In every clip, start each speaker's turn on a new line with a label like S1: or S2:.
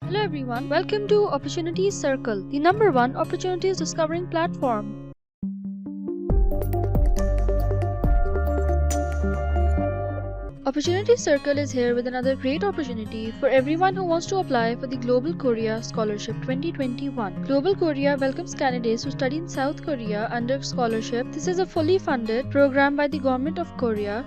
S1: Hello everyone, welcome to Opportunities Circle, the number one opportunities discovering platform. Opportunities Circle is here with another great opportunity for everyone who wants to apply for the Global Korea Scholarship 2021. Global Korea welcomes candidates who study in South Korea under scholarship. This is a fully funded program by the Government of Korea.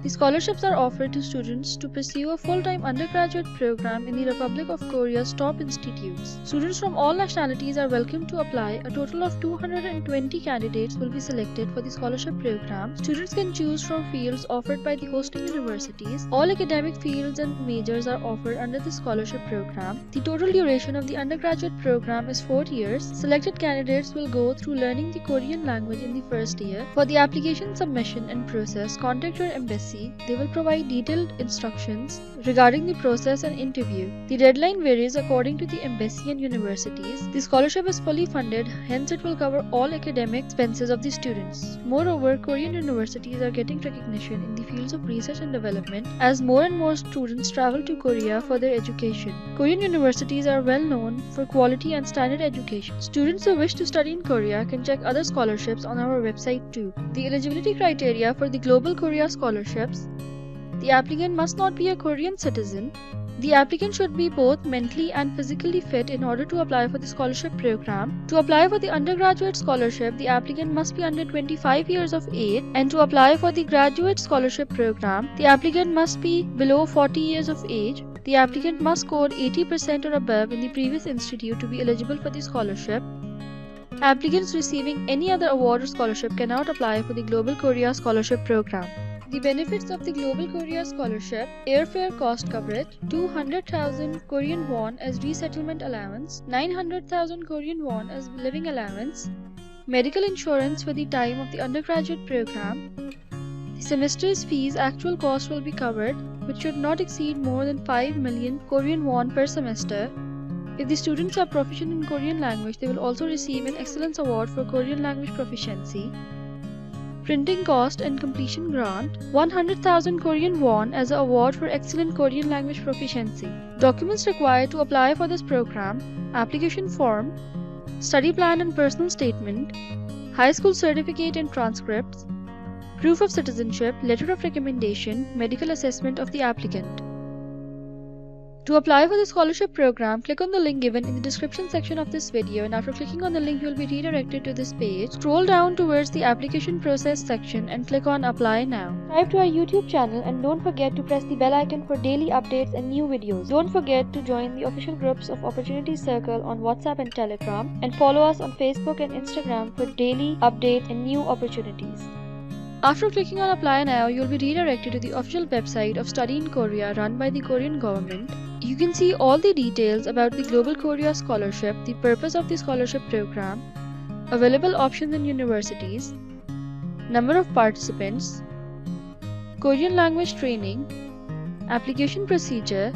S1: The scholarships are offered to students to pursue a full-time undergraduate program in the Republic of Korea's top institutes. Students from all nationalities are welcome to apply. A total of 220 candidates will be selected for the scholarship program. Students can choose from fields offered by the hosting universities. All academic fields and majors are offered under the scholarship program. The total duration of the undergraduate program is 4 years. Selected candidates will go through learning the Korean language in the first year. For the application submission and process, contact your embassy. They will provide detailed instructions regarding the process and interview. The deadline varies according to the embassy and universities. The scholarship is fully funded, hence it will cover all academic expenses of the students. Moreover, Korean universities are getting recognition in the fields of research and development as more and more students travel to Korea for their education. Korean universities are well known for quality and standard education. Students who wish to study in Korea can check other scholarships on our website too. The eligibility criteria for the Global Korea Scholarship: the applicant must not be a Korean citizen. The applicant should be both mentally and physically fit in order to apply for the scholarship program. To apply for the undergraduate scholarship, the applicant must be under 25 years of age, and to apply for the graduate scholarship program, the applicant must be below 40 years of age. The applicant must score 80% or above in the previous institute to be eligible for the scholarship. Applicants receiving any other award or scholarship cannot apply for the Global Korea Scholarship program. The benefits of the Global Korea Scholarship: airfare cost coverage, 200,000 Korean won as resettlement allowance, 900,000 Korean won as living allowance, medical insurance for the time of the undergraduate program. The semester's fees actual cost will be covered, which should not exceed more than 5 million Korean won per semester. If the students are proficient in Korean language, they will also receive an Excellence Award for Korean language proficiency. Printing cost and completion grant, 100,000 Korean won as an award for excellent Korean language proficiency. Documents required to apply for this program: application form, study plan and personal statement, high school certificate and transcripts, proof of citizenship, letter of recommendation, medical assessment of the applicant. To apply for the scholarship program, click on the link given in the description section of this video, and after clicking on the link, you will be redirected to this page. Scroll down towards the application process section and click on Apply Now. Subscribe to our YouTube channel and don't forget to press the bell icon for daily updates and new videos. Don't forget to join the official groups of Opportunities Circle on WhatsApp and Telegram, and follow us on Facebook and Instagram for daily updates and new opportunities. After clicking on Apply Now, you will be redirected to the official website of Study in Korea run by the Korean government. You can see all the details about the Global Korea Scholarship, the purpose of the scholarship program, available options in universities, number of participants, Korean language training, application procedure,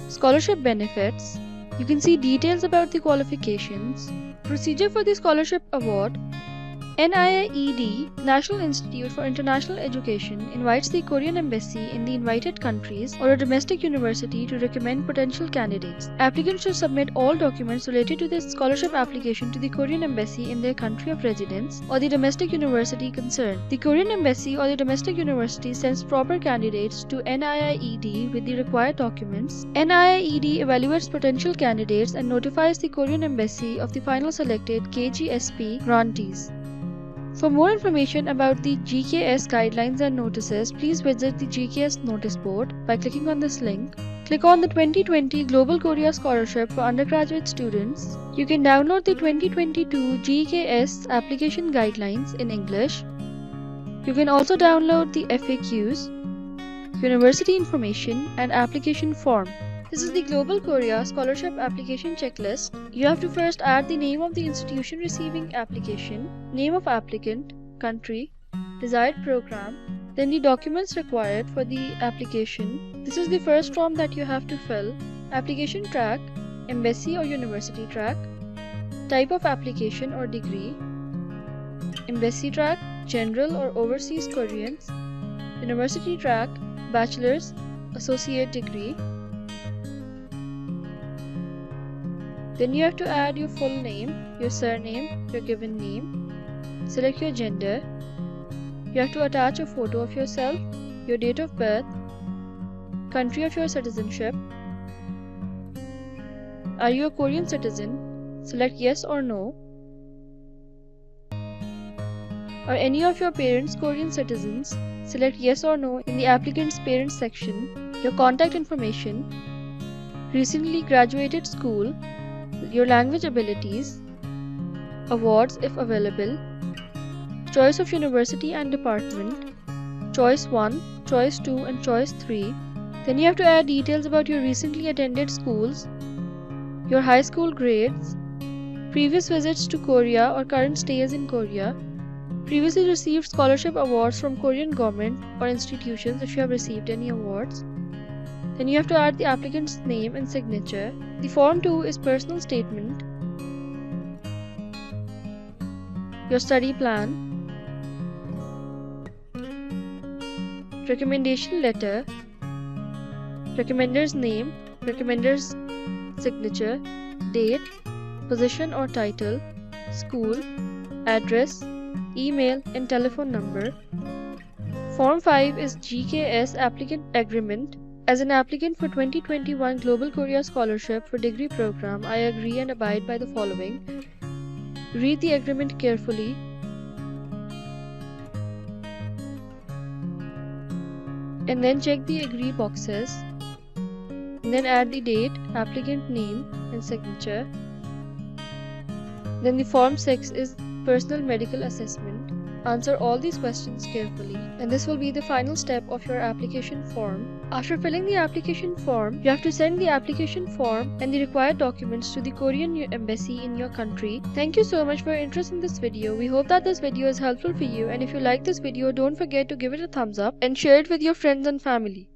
S1: scholarship benefits. You can see details about the qualifications, procedure for the scholarship award. NIAED, National Institute for International Education, invites the Korean embassy in the invited countries or a domestic university to recommend potential candidates. Applicants should submit all documents related to this scholarship application to the Korean embassy in their country of residence or the domestic university concerned. The Korean embassy or the domestic university sends proper candidates to NIAED with the required documents. NIAED evaluates potential candidates and notifies the Korean embassy of the final selected KGSP grantees. For more information about the GKS guidelines and notices, please visit the GKS notice board by clicking on this link. Click on the 2020 Global Korea Scholarship for undergraduate students. You can download the 2022 GKS application guidelines in English. You can also download the FAQs, university information, and application form. This is the Global Korea Scholarship Application Checklist. You have to first add the name of the institution receiving application, name of applicant, country, desired program, then the documents required for the application. This is the first form that you have to fill. Application track, embassy or university track, type of application or degree, embassy track, general or overseas Koreans, university track, bachelor's, associate degree, Then you have to add your full name, your surname, your given name. Select your gender. You have to attach a photo of yourself, your date of birth, country of your citizenship. Are you a Korean citizen? Select yes or no. Are any of your parents Korean citizens? Select yes or no in the applicant's parents section. Your contact information, recently graduated school, your language abilities, awards if available, choice of university and department, choice 1, choice 2 and choice 3. Then you have to add details about your recently attended schools, your high school grades, previous visits to Korea or current stays in Korea, previously received scholarship awards from Korean government or institutions if you have received any awards. Then you have to add the applicant's name and signature. The form 2 is personal statement, your study plan, recommendation letter, recommender's name, recommender's signature, date, position or title, school, address, email and telephone number. Form 5 is GKS Applicant Agreement. As an applicant for 2021 Global Korea Scholarship for Degree Program, I agree and abide by the following. Read the agreement carefully. And then check the agree boxes. And then add the date, applicant name and signature. Then the form 6 is personal medical assessment. Answer all these questions carefully, and this will be the final step of your application form. After filling the application form, you have to send the application form and the required documents to the Korean embassy in your country. Thank you so much for your interest in this video. We hope that this video is helpful for you, and if you like this video, don't forget to give it a thumbs up and share it with your friends and family.